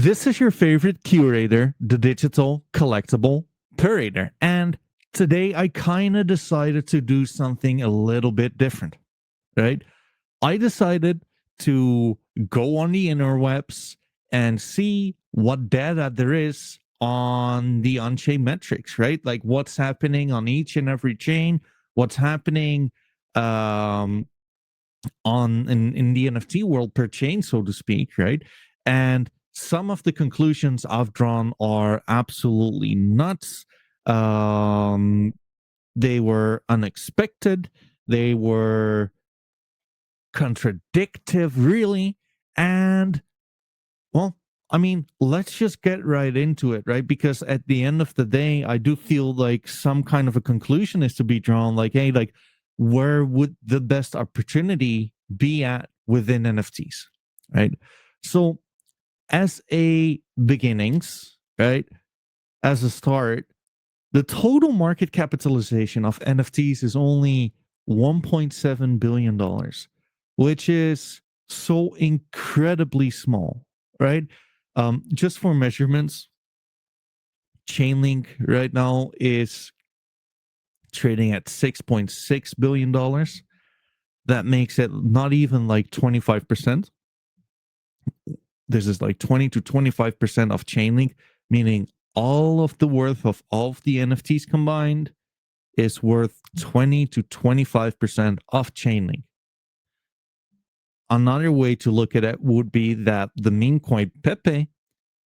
This is your favorite curator, the digital collectible Purrator. And today I kind of decided to do something a little bit different, right? I decided to go on the interwebs and see what data there is on the on-chain metrics, right? Like what's happening on each and every chain, what's happening in the NFT world per chain, so to speak, right? And some of the conclusions I've drawn are absolutely nuts. They were unexpected. They were contradictive, really. And well, I mean, let's just get right into it, right? Because at the end of the day, I do feel like some kind of a conclusion is to be drawn. Like, hey, like, where would the best opportunity be at within NFTs, right? So, as a beginnings, right, as a start, the total market capitalization of NFTs is only $1.7 billion, which is so incredibly small, right? Just for measurements, Chainlink right now is trading at $6.6 billion. That makes it not even like 25%. This is like 20 to 25% of Chainlink, meaning all of the worth of all of the NFTs combined is worth 20 to 25% of Chainlink. Another way to look at it would be that the meme coin Pepe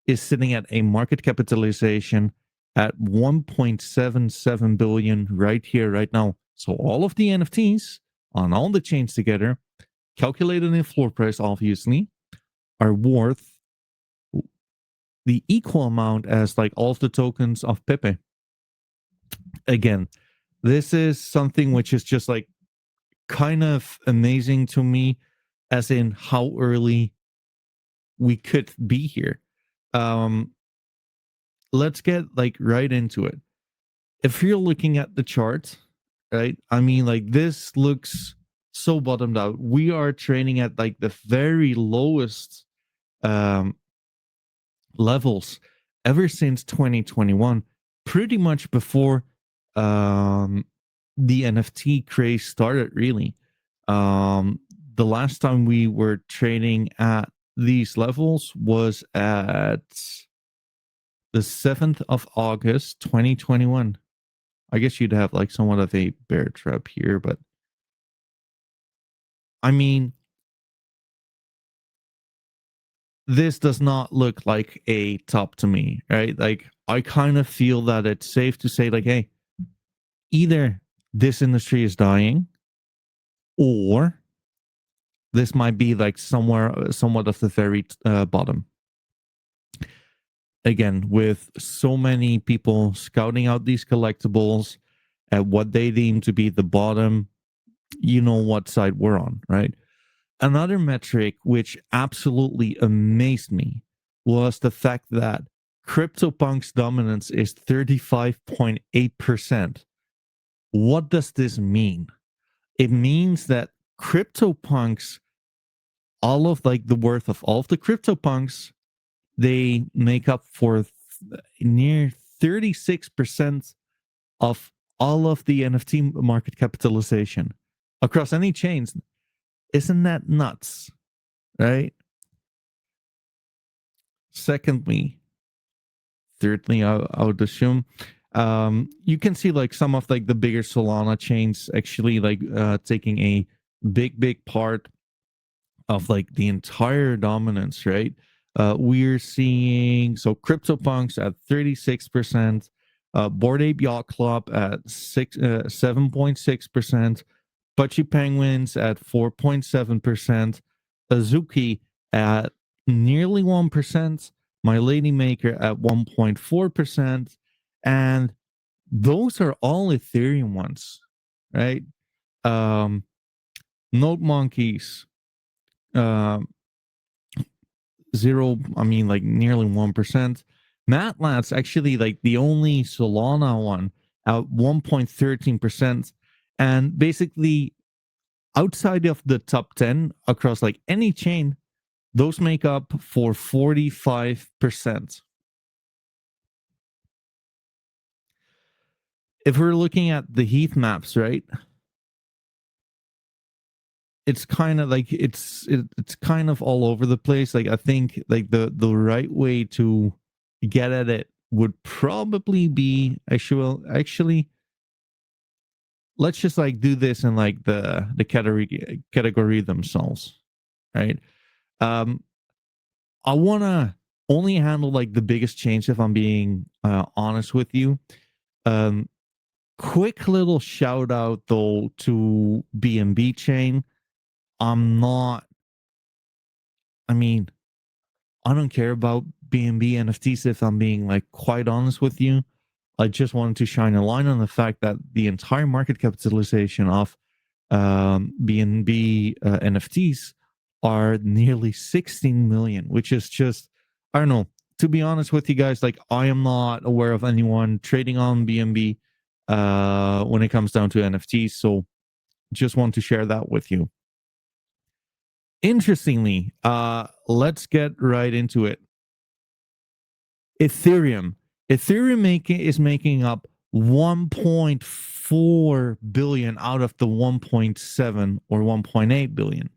is sitting at a market capitalization at 1.77 billion right here, right now. So all of the NFTs on all the chains together, calculated in floor price, obviously, are worth the equal amount as like all of the tokens of Pepe. Again, this is something which is just like kind of amazing to me, as in how early we could be here. Let's get like right into it. If you're looking at the chart, right? I mean, like this looks so bottomed out. We are trading at like the very lowest levels ever since 2021, pretty much before the NFT craze started, really. The last time we were trading at these levels was at the 7th of August, 2021. I guess you'd have like somewhat of a bear trap here, but I mean, this does not look like a top to me, right? Like, I kind of feel that it's safe to say, like, hey, either this industry is dying, or this might be like somewhat of the very bottom. Again, with so many people scouting out these collectibles at what they deem to be the bottom, you know what side we're on, right? Another metric which absolutely amazed me was the fact that CryptoPunk's dominance is 35.8%. What does this mean? It means that CryptoPunks, all of like the worth of all of the CryptoPunks, they make up for near 36% of all of the NFT market capitalization across any chains. Isn't that nuts? Right? Thirdly, I would assume you can see like some of like the bigger Solana chains actually like taking a big part of like the entire dominance, right? We're seeing so CryptoPunks at 36%, Bored Ape Yacht Club at 7.6%, Butchie Penguins at 4.7%, Azuki at nearly 1%, My Lady Maker at 1.4%, and those are all Ethereum ones, right? Note Monkeys, like nearly 1%. Matlat's actually like the only Solana one at 1.13%. And basically outside of the top 10 across like any chain, Those make up for 45%. If we're looking at the heat maps, right? It's kind of like it's kind of all over the place. Like I think like the right way to get at it would probably be actually let's just like do this in like the category themselves, right? Um, I want to only handle like the biggest change if I'm being honest with you. Um, quick little shout out though to BNB chain. I'm not. I mean, I don't care about BNB NFTs if I'm being like quite honest with you. I just wanted to shine a line on the fact that the entire market capitalization of BNB NFTs are nearly 16 million, which is just, I don't know. To be honest with you guys, like I am not aware of anyone trading on BNB when it comes down to NFTs. So just want to share that with you. Interestingly, let's get right into it. Ethereum. Is making up 1.4 billion out of the 1.7 or 1.8 billion.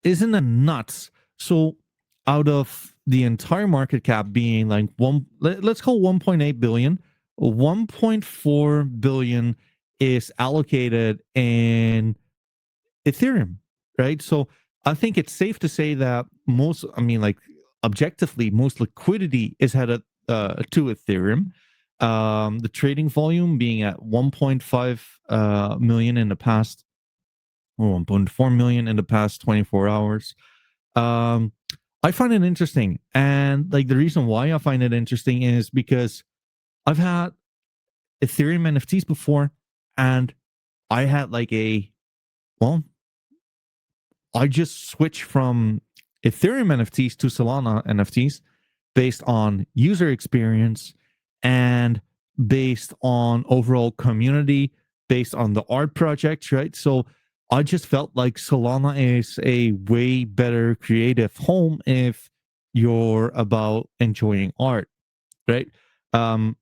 Isn't that nuts? So out of the entire market cap being like let's call 1.8 billion, 1.4 billion is allocated in Ethereum, right? So I think it's safe to say that like objectively, most liquidity is headed to Ethereum. The trading volume being at 1.5 million in the past, or 1.4 million in the past 24 hours. Um, I find it interesting. And like the reason why I find it interesting is because I've had Ethereum NFTs before, and I had like well, I just switched from Ethereum NFTs to Solana NFTs based on user experience and based on overall community, based on the art projects, right? So I just felt like Solana is a way better creative home if you're about enjoying art, right? Um,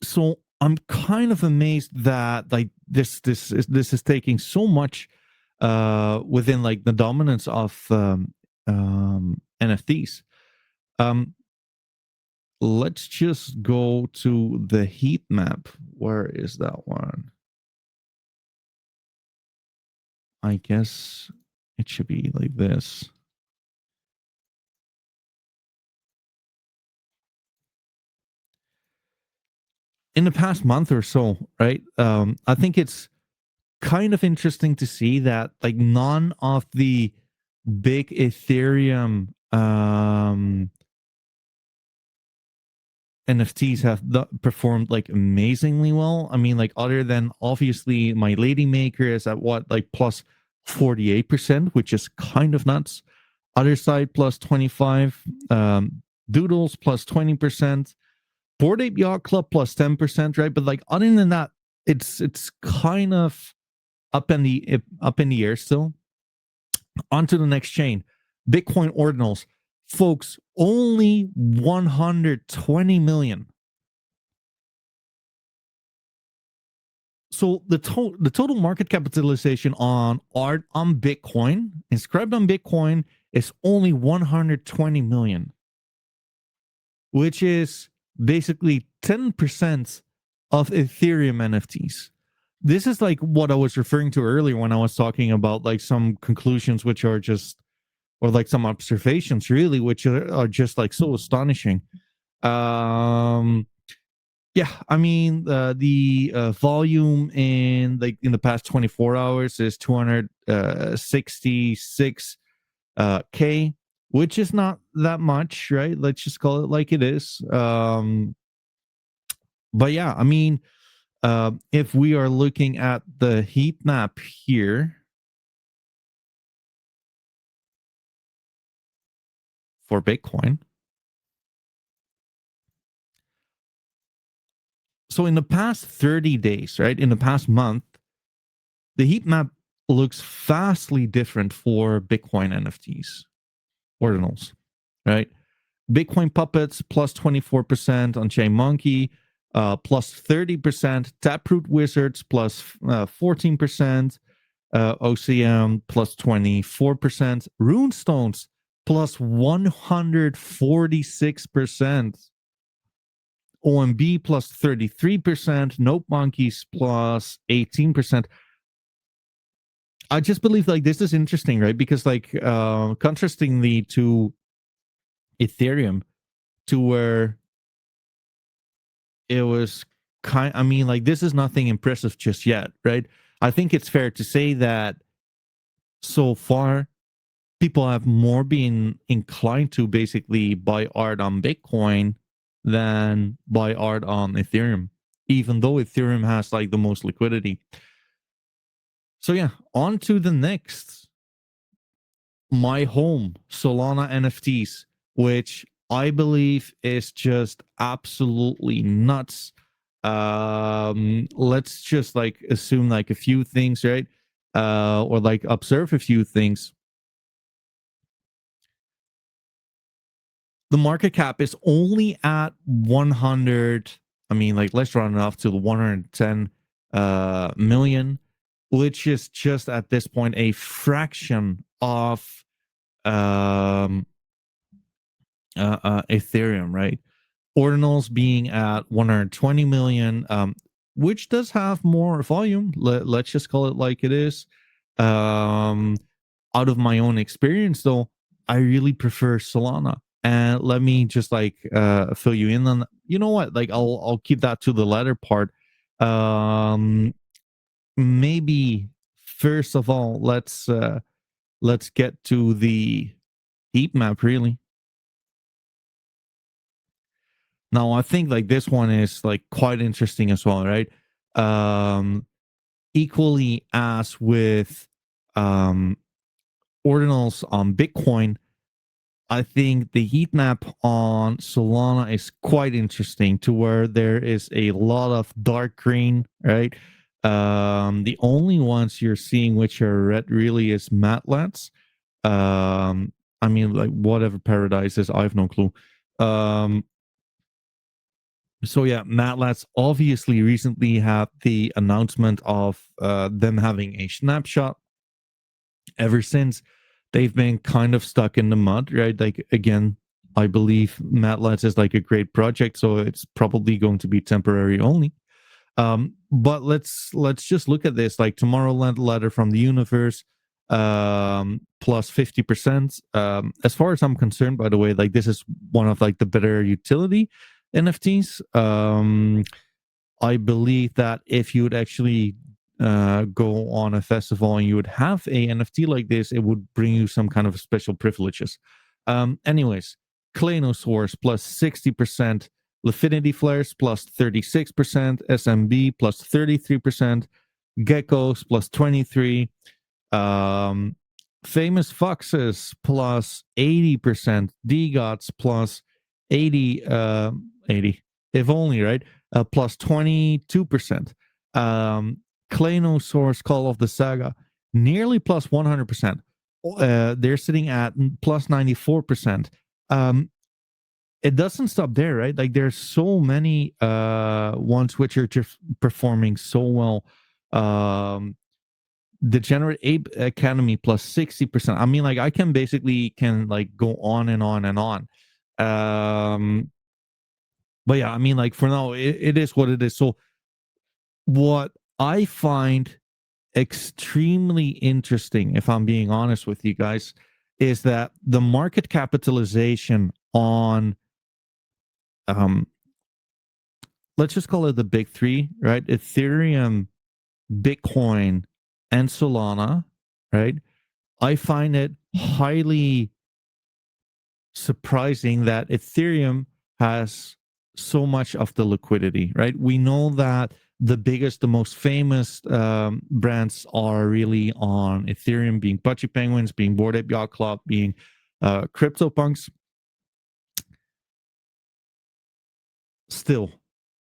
so I'm kind of amazed that like this is taking so much within like the dominance of NFTs. Um, let's just go to the heat map. Where is that one? I guess it should be like this. In the past month or so, right? I think it's kind of interesting to see that like none of the big Ethereum NFTs have performed like amazingly well. I mean, like other than obviously my Lady Maker is at what like plus 48%, which is kind of nuts. Other side plus 25, Doodles plus 20%, Bored Ape Yacht Club plus 10%, right? But like other than that, it's kind of up in the air still. On to the next chain, Bitcoin ordinals, folks. Only 120 million. So the total market capitalization on art on Bitcoin, inscribed on Bitcoin, is only 120 million, which is basically 10% of Ethereum NFTs. This is like what I was referring to earlier when I was talking about like some conclusions which are just, or like some observations really, which are just like so astonishing. Um, Yeah, I mean the volume in like in the past 24 hours is 266 k, which is not that much, right? Let's just call it like it is. But yeah, I mean, if we are looking at the heat map here for Bitcoin, so in the past 30 days, right, in the past month, the heat map looks vastly different for Bitcoin NFTs, ordinals, right? Bitcoin Puppets plus 24%, On-Chain Monkey plus 30%, Taproot Wizards plus 14%, OCM plus 24%, Runestones plus 146%, OMB plus 33%, Note Monkeys plus 18%. I just believe like this is interesting, right? Because like contrastingly to Ethereum, to where it was I mean, like this is nothing impressive just yet, right? I think it's fair to say that so far people have more been inclined to basically buy art on Bitcoin than buy art on Ethereum, even though Ethereum has like the most liquidity. So yeah, on to the next. My home, Solana NFTs, which I believe is just absolutely nuts. Let's just like assume like a few things, right? Or like observe a few things. The market cap is only at 100. I mean, like let's run it off to the 110 million, which is just at this point a fraction of um Ethereum, right? Ordinals being at 120 million, which does have more volume. Let's just call it like it is. Out of my own experience, though, I really prefer Solana. And let me just like fill you in on. You know what? Like I'll keep that to the latter part. Maybe first of all, let's get to the heat map. Really. Now, I think like this one is like quite interesting as well, right? Um, Equally as with um, ordinals on Bitcoin, I think the heat map on Solana is quite interesting to where there is a lot of dark green, right? The only ones you're seeing which are red really is matlats. I mean, like whatever paradise is, I have no clue. So yeah, Matlats obviously recently had the announcement of them having a snapshot. Ever since, they've been kind of stuck in the mud, right? Like again, I believe Matlats is like a great project, so it's probably going to be temporary only. But let's just look at this. Like Tomorrowland Ladder from the Universe, plus 50%. As far as I'm concerned, by the way, like this is one of like the better utility NFTs. I believe that if you would actually go on a festival and you would have a NFT like this, it would bring you some kind of special privileges. Anyways, Klanosaurus plus 60%, Liquidity Flares plus 36%, SMB plus 33%, Geckos plus 23, um, Famous Foxes plus 80%, DGOTS plus 80, 80, if only, right? Plus 22%. Klanosaurus Call of the Saga, nearly plus 100%. They're sitting at plus 94%. It doesn't stop there, right? Like there's so many ones which are just performing so well. Degenerate Ape Academy plus 60%. I mean, like I can like go on and on and on. But yeah, I mean, like for now, it is what it is. So what I find extremely interesting, if I'm being honest with you guys, is that the market capitalization on let's just call it the big three, right? Ethereum, Bitcoin, and Solana, right? I find it highly surprising that Ethereum has so much of the liquidity, right? We know that the biggest, the most famous brands are really on Ethereum, being Pudgy Penguins, being Bored Ape Yacht Club, being CryptoPunks. Still,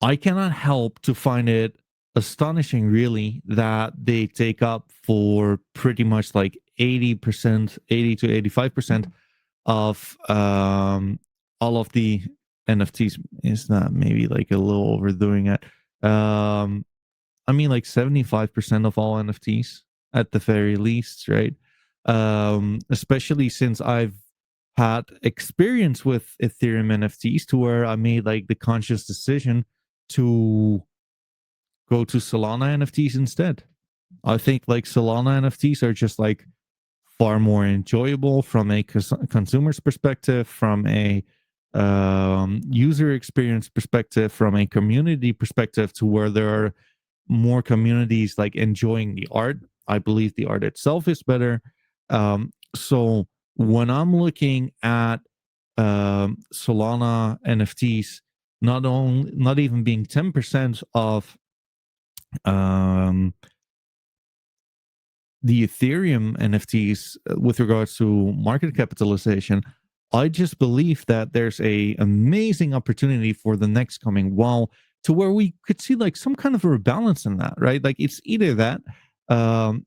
I cannot help to find it astonishing, really, that they take up for pretty much like 80%, 80 to 85% of all of the NFTs. Is that maybe like a little overdoing it? I mean, like 75% of all NFTs at the very least, right? Especially since I've had experience with Ethereum NFTs to where I made like the conscious decision to go to Solana NFTs instead. I think like Solana NFTs are just like far more enjoyable from a consumer's perspective, from a user experience perspective, from a community perspective, to where there are more communities like enjoying the art. I believe the art itself is better. So when I'm looking at Solana NFTs, not even being 10% of um, the Ethereum NFTs with regards to market capitalization, I just believe that there's a amazing opportunity for the next coming while to where we could see like some kind of a rebalance in that, right? Like it's either that, um,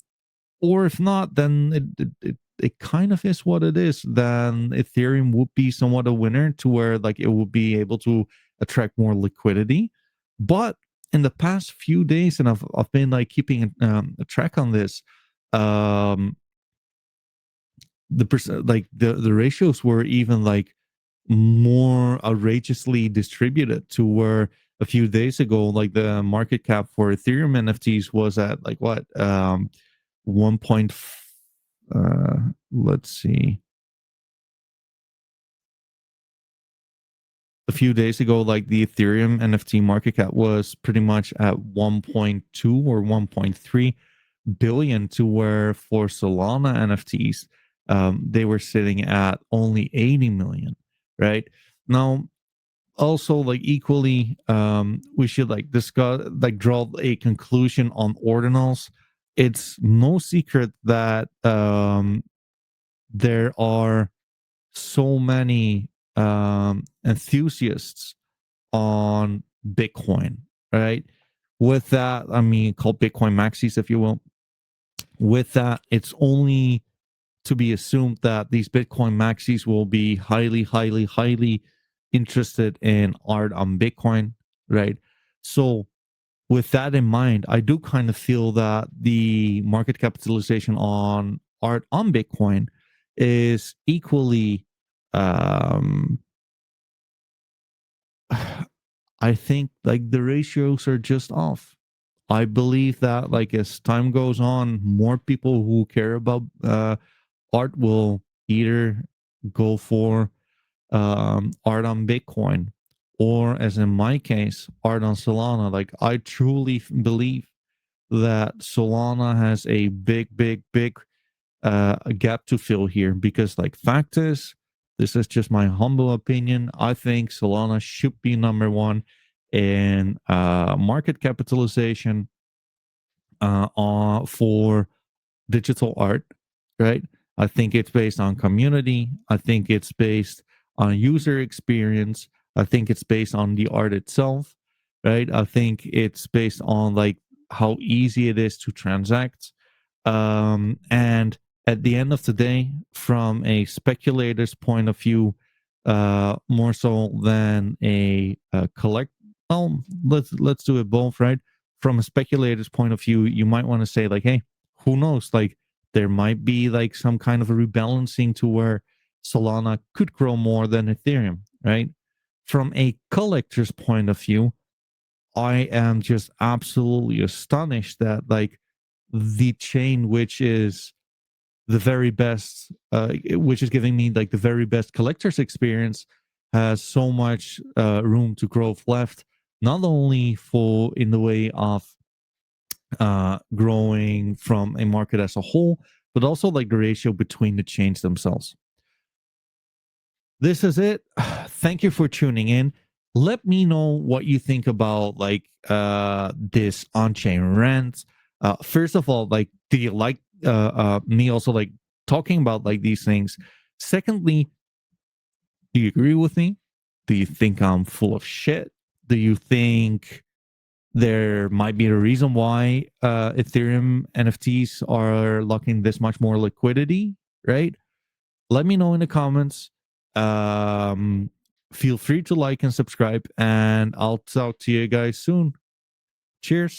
or if not, then it kind of is what it is. Then Ethereum would be somewhat a winner to where like it would be able to attract more liquidity. But in the past few days, and I've been like keeping a track on this, um the percent like the ratios were even like more outrageously distributed to where a few days ago like the market cap for Ethereum NFTs was at like what 1 point uh let's see, a few days ago like the Ethereum NFT market cap was pretty much at 1.2 or 1.3 billion, to where for Solana NFTs, they were sitting at only 80 million, right? Now, also like equally, we should like discuss, like draw a conclusion on ordinals. It's no secret that there are so many enthusiasts on Bitcoin, right? With that, I mean, called Bitcoin maxis, if you will. With that, it's only to be assumed that these Bitcoin maxis will be highly, highly, highly interested in art on Bitcoin, right? So, with that in mind, I do kind of feel that the market capitalization on art on Bitcoin is equally, um, I think like the ratios are just off. I believe that like as time goes on, more people who care about art will either go for art on Bitcoin, or as in my case, art on Solana. Like I truly believe that Solana has a big, big, big a gap to fill here, because like fact is, this is just my humble opinion, I think Solana should be number one in market capitalization for digital art, right? I think it's based on community. I think it's based on user experience. I think it's based on the art itself, right? I think it's based on like how easy it is to transact. And at the end of the day, from a speculator's point of view, more so than a collect. Well, let's do it both, right? From a speculator's point of view, you might want to say like, hey, who knows? Like there might be like some kind of a rebalancing to where Solana could grow more than Ethereum, right? From a collector's point of view, I am just absolutely astonished that like the chain which is the very best, which is giving me like the very best collector's experience, has so much room to growth left, not only for in the way of growing from a market as a whole, but also like the ratio between the chains themselves. This is it. Thank you for tuning in. Let me know what you think about like this on-chain rant. First of all, like, do you like me also like talking about like these things? Secondly, do you agree with me? Do you think I'm full of shit? Do you think there might be a reason why Ethereum NFTs are locking this much more liquidity, right? Let me know in the comments. Feel free to like and subscribe, and I'll talk to you guys soon. Cheers.